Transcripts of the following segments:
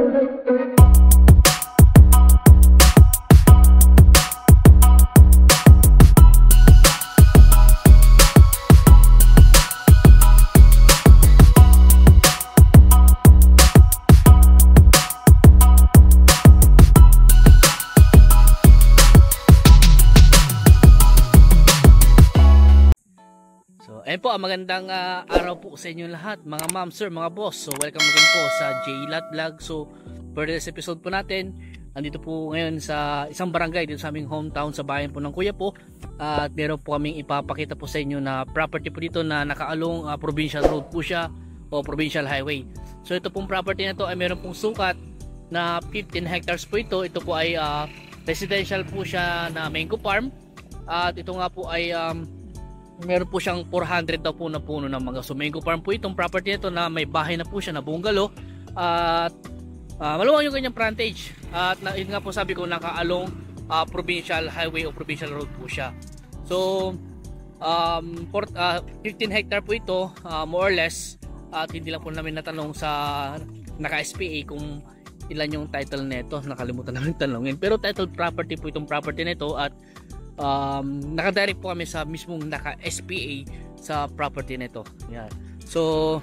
Ayan po, magandang araw po sa inyo lahat, mga ma'am, sir, mga boss. So welcome again po sa JLAT Vlog. So for this episode po natin, andito po ngayon sa isang barangay dito sa aming hometown sa bayan po ng kuya po. At meron po kaming ipapakita po sa inyo na property po dito na nakaalong provincial road po siya o provincial highway. So ito pong property na to ay meron pong sukat na 15 hectares po ito. Ito po ay residential po siya na mango farm. At ito nga po ay meron po siyang 400 daw po na puno ng mga mango farm po itong property nito na may bahay na po siya na bungalow at maluwang yung kanyang frontage at yun nga po sabi ko nakaalong provincial highway o provincial road po siya. So 15 hectare po ito more or less at hindi lang po namin natanong sa naka-SPA kung ilan yung title nito, nakalimutan namin tanongin, pero title property po itong property nito at nakadirect po kami sa mismong naka-SPA sa property nito. Yan. So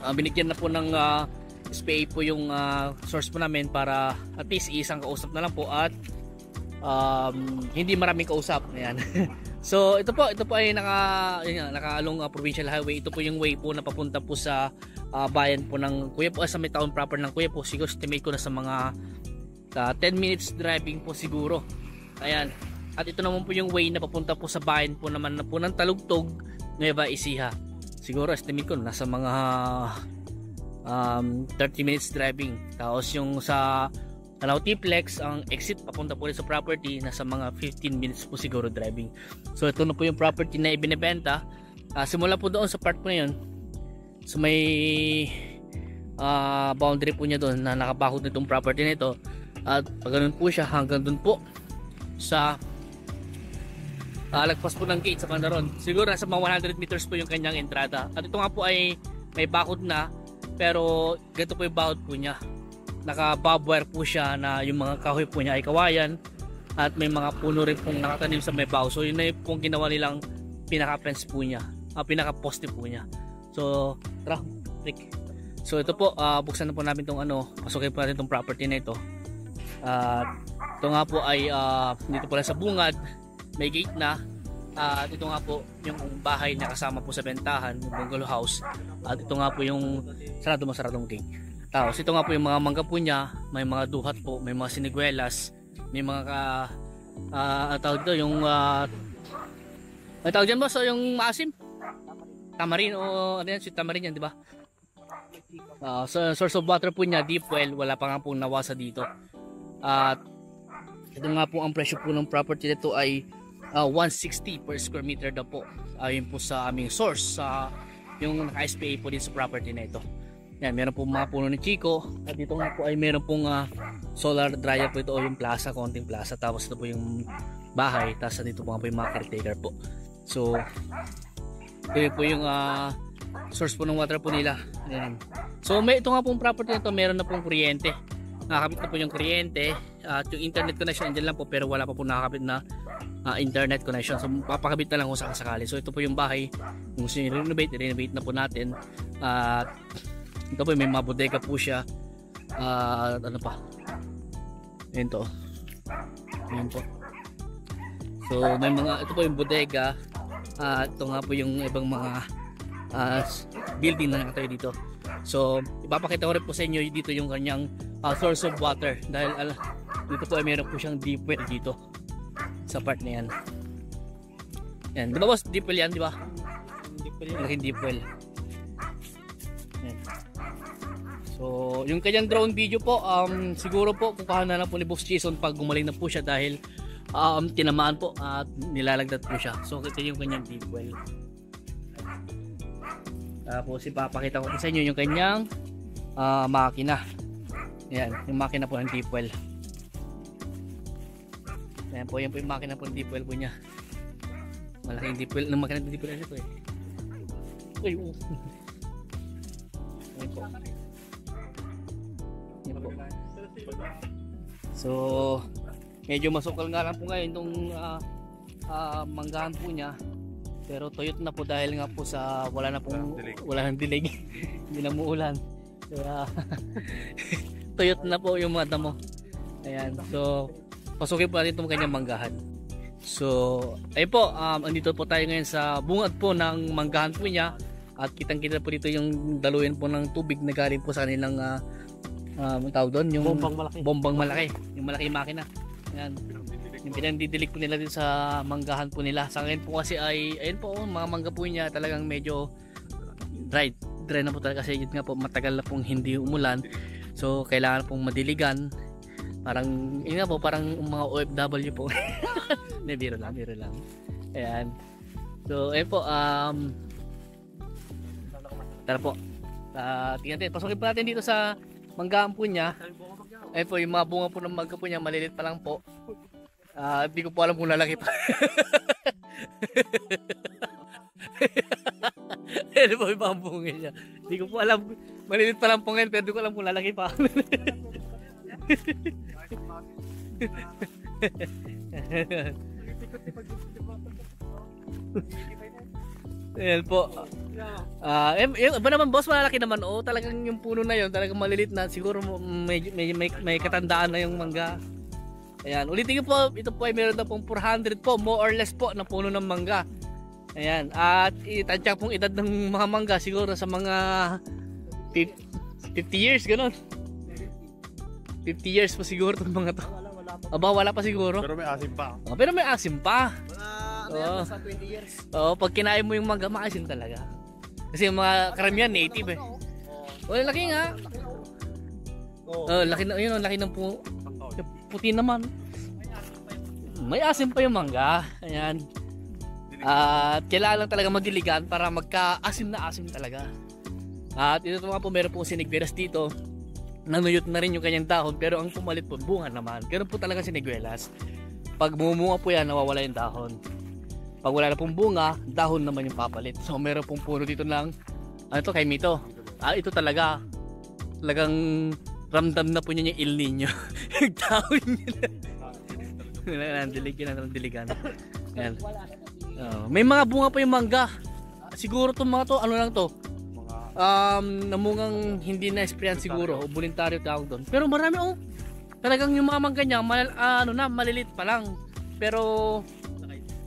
binigyan na po ng SPA po yung source po namin para at least isang kausap na lang po at hindi maraming kausap. Yan. So ito po ay nakaalong provincial highway. Ito po yung way po na papunta po sa bayan po ng kuya po, sa may town proper ng kuya po. Siguro estimate ko na sa mga 10 minutes driving po siguro. Ayan. At ito naman po yung way na papunta po sa bayan po naman na po ng Talugtog, Nueva Ecija. Siguro estimate ko nasa mga 30 minutes driving. Tapos yung sa Tiplex, ang exit papunta po sa property nasa mga 15 minutes po siguro driving. So ito na po yung property na ibinebenta. Simula po doon sa part po na yun. So may boundary po niya doon na nakabakod nitong property nito. At pag ganun po siya hanggang doon po sa lagpas po ng gate sa Pandaron. Siguro nasa mga 100 meters po yung kanyang entrada. At ito nga po ay may bakod na, pero ganito po yung bakod po niya. Naka-bobwire po siya na yung mga kahoy po niya ay kawayan at may mga puno rin pong nakatanim sa may baho. So yun na yung pong ginawa nilang pinaka-fence po niya, pinaka-poste po niya. So tara, Rick. So ito po, buksan na po namin itong pasukin po natin itong property na ito. Ito nga po ay dito po lang sa bungad, may gate na. At ito nga po yung bahay na kasama po sa bentahan, yung bungalow house. At ito nga po yung masaradong gate. Tapos ito nga po yung mga mangga po niya, may mga duhat po, may mga siniguelas, may mga tawag dito yung tawag dyan ba? So yung maasim? Tamarin o ano yan? Sweet tamarin yan, di ba? So source of water po niya, deep well, wala pa nga pong nawasa dito. At ito nga po ang presyo po ng property nito ay 160 per square meter daw po. Ayun po sa aming source sa yung naka-SPA po din sa property na ito. Yan, meron po mga puno ni Chico. At dito nga po ay meron pong solar dryer po ito o yung plaza, konting plaza. Tapos ito po yung bahay. Tapos dito po nga po yung mga caretaker po. So ito po yung source po ng water po nila. Ayan. So ito nga pong property na ito, meron na pong kuryente. Nakakabit na po yung kuryente at yung internet connection andyan lang po, pero wala pa po nakakabit na internet connection. So papakabit na lang kung sakasakali. So ito po yung bahay. Kung gusto nyo renovate na po natin. At ito po may mga bodega po siya. Ano pa? Ayan to. Ayan po. So may mga, ito po yung bodega. Ito nga po yung ibang mga building na nakatayo dito. So ipapakita ko rin po sa inyo dito yung kanyang source of water, dahil dito po ay meron po siyang deep well dito sa part na yan. Yan, di ba boss? Deep well yan, di ba? Deep well yan. Laking deep well. Yan. So yung kanyang drone video po, siguro po kukuha na lang po ni Boss Jason pag gumaling na po siya, dahil tinamaan po at nilalagdat po siya. So ito yung kanyang deep well. Tapos ipapakita ko sa inyo yung kanyang makina. Yan, yung makina po ng deep well. Yan po, yan po yung makina po ng deep well po niya. Malaking deep well, ng makina ng deep well ito eh. Uy, yan po. Yan po. So medyo masukal nga lang po ngayon itong manggahan po niya. Pero tuyot na po dahil nga po sa wala nang dilig. Hindi na muulan. Kaya tuyot na po yung mga damo. Ayan. So pasukin po natin itong kanyang manggahan. So ayun po, andito po tayo ngayon sa bungad po ng manggahan po niya. At kitang-kita po dito yung daluyan po ng tubig na galing po sa kanilang tawag doon, yung bombang malaki, yung malaking makina. Ayan. Yung pinandidilig po nila dito sa manggahan po nila. Sa ngayon po kasi ay ayun po, mga mangga po niya talagang medyo dry na po talaga kasi yun nga po, matagal na pong hindi umulan. So kailangan pong madiligan. Parang yun nga po, parang mga OFW po. Hindi, biro lang. Ayan. So ayun po, tara po. Tingnan natin, pasukin po natin dito sa manggahan po niya. Ayun po, yung mga bunga po ng mangga po niya, malilit pa lang po. Hindi ko po alam kung lalaki pa. Ayun po yung mga bunga niya. Hindi ko po alam, malilit pa lang po ngayon, pero hindi ko alam kung lalaki pa. Ayan po. Iba naman boss, malaki naman. Talagang yung puno na yun, talagang malilit na. Siguro may katandaan na yung mangga. Ayan, ulitin ko po, ito po ay meron na pong 400 po, more or less po, na puno ng mangga. Ayan, at itantyak pong edad ng mga mangga, siguro sa mga 50 years, gano'n. 50 years pa siguro itong mga to. Aba, wala pa siguro. Pero may asim pa. Pero may asim pa. Sa 20 years. Pag kinain mo yung mangga, maasim talaga. Kasi yung mga karamihan native eh. Laki nga. Laki na, yun, laki ng puti naman. May asim pa yung mangga. Ayan. At kailangan lang talaga madiligan para magka-asim na asim talaga. At ito nga po, meron po sinigwelas dito. Nanuyot na rin yung kanyang dahon, pero ang pumalit po, bunga naman. Ganun po talaga sinigwelas. Pag bumunga po yan, nawawala yung dahon. Pag wala na pong bunga, dahon naman yung papalit. So meron pong puno dito ng ano to, kay Mito. Ito talagang ramdam na po niya yung El Nino. Yung dahon niya. Nandiligan. Ayan. May mga bunga pa yung mangga. Siguro itong mga to, ano lang to, namungang hindi na sprayan siguro, o voluntaryo tawag doon. Pero marami talagang yung mga mangga niya, malilit pa lang. Pero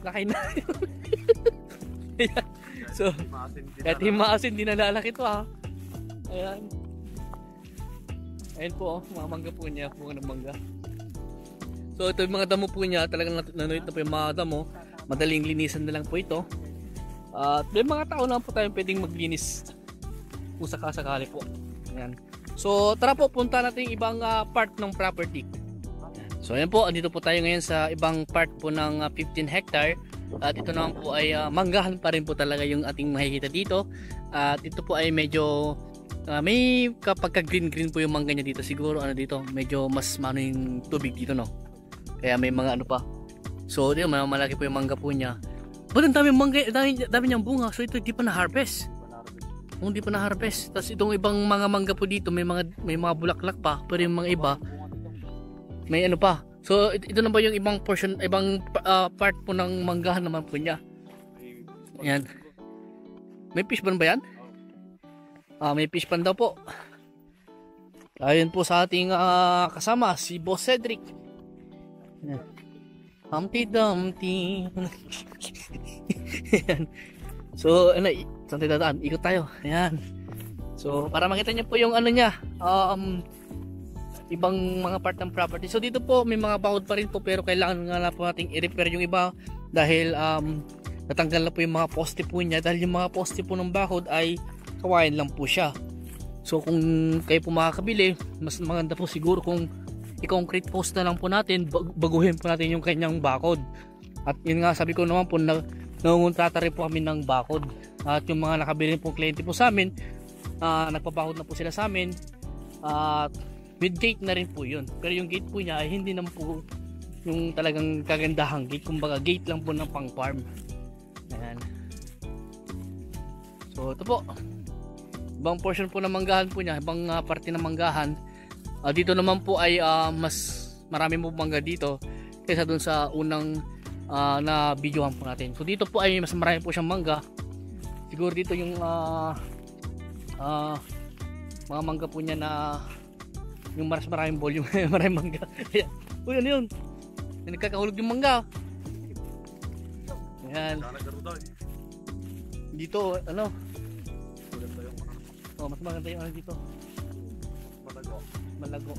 laki na. So, kahit himasin, di nalalaki to ha. Ayan. Ayan po, mga mangga po niya, bunga ng mangga. So ito yung mga damo po niya, talagang nanulit na po yung mga damo. Madaling linisan na lang po ito. At may mga tao lang po tayong pwedeng maglinis kung sakasakali po. Ayan. So tara po, punta natin yung ibang part ng property. So ayan po, andito po tayo ngayon sa ibang part po ng 15 hectare. At ito naman po ay manggahan pa rin po talaga yung ating makikita dito. At ito po ay medyo may kapag green po yung mangga niya dito. Siguro dito medyo mas mano yung tubig dito, no. Kaya may mga pa. So dito malaki po yung mangga po niya. But ang daming mangga, dami niyang bunga. So ito hindi pa na-harvest. Hindi pa na-harvest. Tapos itong ibang mga mangga po dito, may mga bulaklak pa, pero yung mga iba may pa. So ito na ba yung ibang portion, ibang part po ng manggahan naman po niya. Ayan. May fish pan ba yan? May fish pan daw po. Ayun po sa ating kasama, si Boss Cedric. Humpty Dumpty. So saan tayo dadaan? Ikot tayo. Ayan. So para makita niyo po yung niya, ibang mga part ng property. So dito po may mga bakod pa rin po, pero kailangan nga po nating i-repair yung iba dahil natanggal na po yung mga poste po niya, dahil yung mga poste po ng bakod ay kawayan lang po siya. So kung kayo po makakabili, mas maganda po siguro kung i-concrete post na lang po natin, baguhin po natin yung kanyang bakod. At yun nga, sabi ko naman po, nangunguntata rin po kami ng bakod. At yung mga nakabili po kliyente po sa amin, nagpabakod na po sila sa amin. At with gate na rin po yun. Pero yung gate po niya ay hindi naman po yung talagang kagandahang gate. Kumbaga gate lang po ng pang farm. Ayan. So ito po, ibang portion po ng manggahan po niya, ibang parte ng manggahan. Dito naman po ay mas marami po mangga dito kaysa dun sa unang na videohan po natin. So dito po ay mas marami po siyang mangga. Siguro dito yung mga mangga po niya na yung mas maraming volume, maraming mangga. Uy, ano yun? Nagkakahulog yung mangga. Ayan. Dito, ano? Oh, mas maganda yung ano dito. Malago.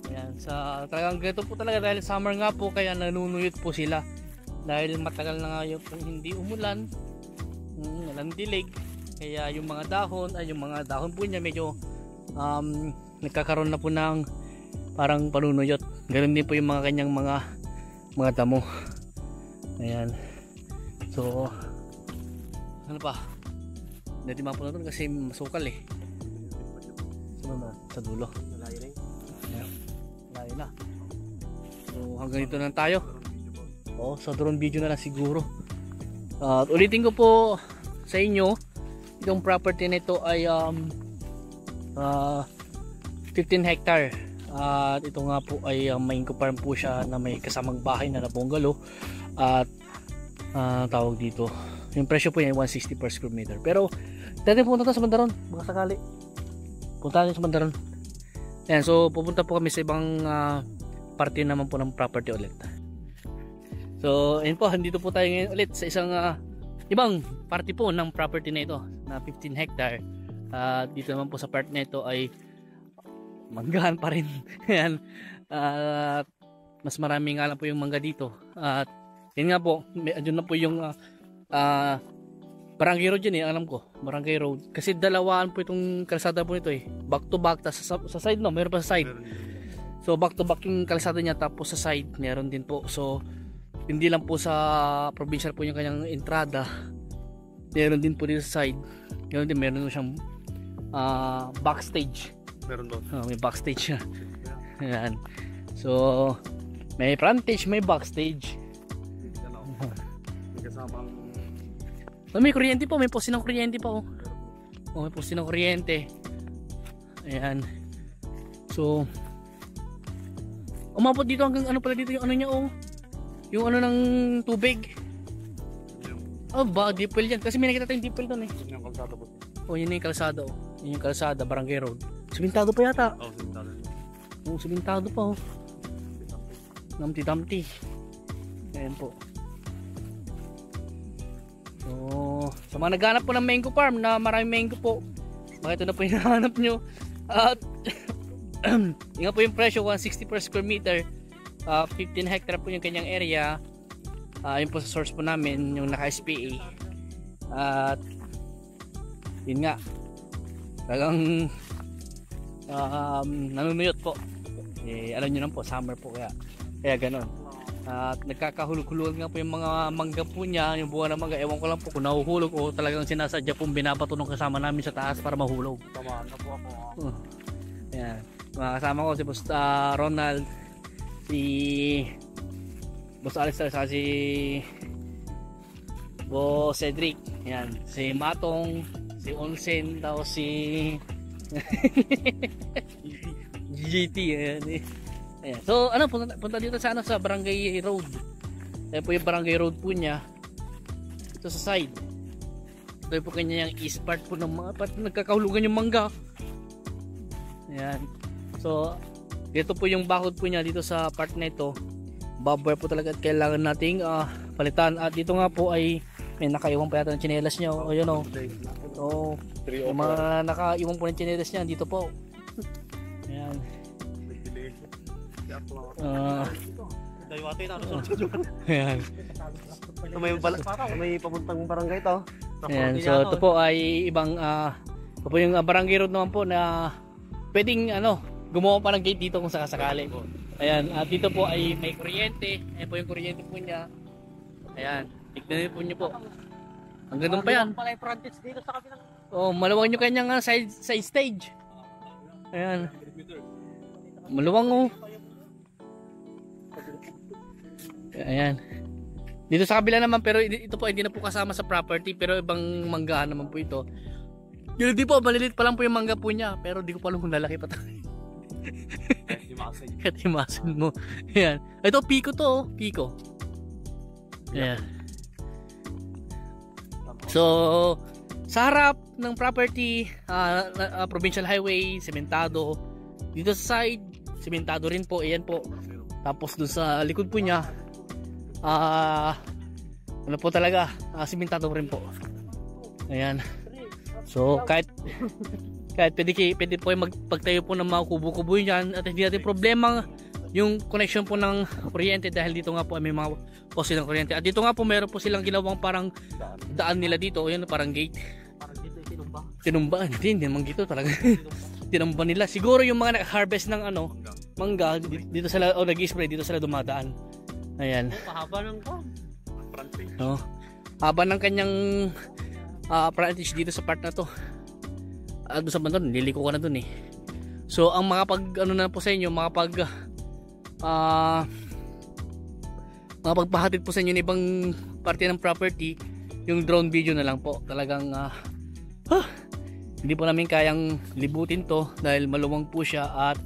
Ayan, sa talagang ganito po talaga dahil summer nga po kaya nanunuyot po sila. Dahil matagal na nga yung hindi umulan, walang dilig. Kaya yung mga dahon po niya medyo nagkakaroon na po ng parang panunuyot. Ganoon din po yung mga kanyang mga damo. Ayan. So ano pa? Hindi man po na doon kasi masukal eh. Sa dulo. Layo na. So hanggang dito na tayo. Sa drone video na lang siguro. At ulitin ko po sa inyo, itong property nito ay 15 hectare. At ito nga po ay main farm po siya na may kasamang bahay na bungalow. At tawag dito, yung presyo po niya 160 per square meter. Pero dati pumunta tayo sa Mandaron, baka sakali punta tayo sa Mandaron. Ayan, so pupunta po kami sa ibang parte naman po ng property ulit. So ayun po, andito po tayo ngayon ulit sa isang ibang parte po ng property na ito na 15 hectare. Dito naman po sa part na ito ay manggahan pa rin. Ayan. Mas marami nga lang po yung mangga dito. At yun nga po, andun na po yung Barangay Road yun alam ko. Barangay Road. Kasi dalawaan po itong kalsada po nito back to back. Tapos sa side meron pa sa side. So back to back yung kalsada niya, tapos sa side meron din po. So hindi lang po sa provincial po yung kanyang entrada, meron din po dito sa side. Meron din, meron siyang backstage. Meron doon. May backstage siya. Ayan. So may frontage, may backstage. May kasamang may kuryente po, may poste ng kuryente pa may poste ng kuryente. Ayan. So umabot dito hanggang ano pala dito yung ano niya yung ano ng tubig. Ba, deep well yan. Kasi may nakita tayong deep well doon eh. Yung kalsada po. Yun yung kalsada Yun yung kalsada, Barangay Road. Simentado pa yata. Simentado. Simentado pa Namti-tamti. Ayan po. So, sa mga naghanap po ng mango farm na maraming mango po, bakit ito na po yung hinahanap nyo. At yun nga po yung presyo, 160 per square meter. 15 hectare po yung kanyang area. Yun po sa source po namin, yung naka-SPA. At yun nga, talagang nanunuyot po. Alam nyo naman po, summer po kaya ganon. At nagkakahulog-hulog nga po yung mga mangga po niya, yung buwan ng mangga. Ewan ko lang po kung nahuhulog o talagang sinasadya pong binabato ng kasama namin sa taas para mahulog. Tamaan na po ako. Ayan. Mga kasama ko si Boss Ronald, si Boss Alistair, si Boss Cedric, ayan, si Matong, si Onsen, tapos si GT, ayan. Ayan. So ano, punta dito sa sa Barangay Road. Ayan po yung Barangay Road po niya. Ito sa side. Ito po kanya yung east part po ng mga nagkakahulugan yung mangga. Ayan. So dito po yung bakod po niya dito sa part na ito. Bobwire po talaga at kailangan nating palitan. At dito nga po ay may nakaiwan pa yata ng tsinelas niya. O yun o. So yung mga nakaiwan po ng tsinelas niya dito po. Ayan. Ayan. May papuntang barangay to. Ayan. So ito po ay ibang ito po yung Barangay Road naman po na pwedeng gumawa pa ng gate dito kung sakasakali. Ayan. At dito po ay may kuryente. Ayan po yung kuryente po niya. Ayan. Tignan po niyo po. Ang gandang pa yan. Maluwang nyo kanyang side stage. Ayan. Maluwang Ayan. Dito sa kabila naman, pero ito po hindi na po kasama sa property, pero ibang manggahan naman po ito. Yun di po, malilit pa lang po yung mangga po niya. Pero di ko pa alam kung lalaki pa to. Katimasin mo. Ayan. Ito, Pico to. Oh. Pico. Ayan. So, sa harap ng property, provincial highway, sementado. Dito sa side, sementado rin po. Ayan po. Tapos dun sa likod po niya, ano po talaga, sementado rin po. Ayan. So, kahit pwede po magpagtayo po ng mga kubo-kubo yan at hindi natin problema yung connection po ng kuryente dahil dito nga po may mga poste ng kuryente. At dito nga po meron po silang ginawang parang daan nila dito. Ayan, parang gate. Parang dito tinumba. Tinumba? Hindi naman dito talaga. Tinumba nila. Siguro yung mga nag-harvest ng mangga, dito sila, nag-spray, dito sila dumadaan. Ayan. Pahaba ng frontage. No? Haba ng kanyang frontage dito sa part na to. Doon sa bandon, niliko ka na dun eh. So, ang mga na po sa inyo, mga pagpahatid po sa inyo ng ibang parte ng property, yung drone video na lang po. Talagang, hindi po namin kayang libutin to dahil maluwang po siya at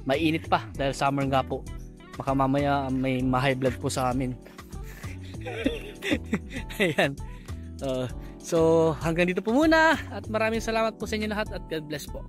mainit pa dahil summer nga po. Baka mamaya may ma-high blood po sa amin. Ayan. So hanggang dito po muna at maraming salamat po sa inyo lahat at God bless po.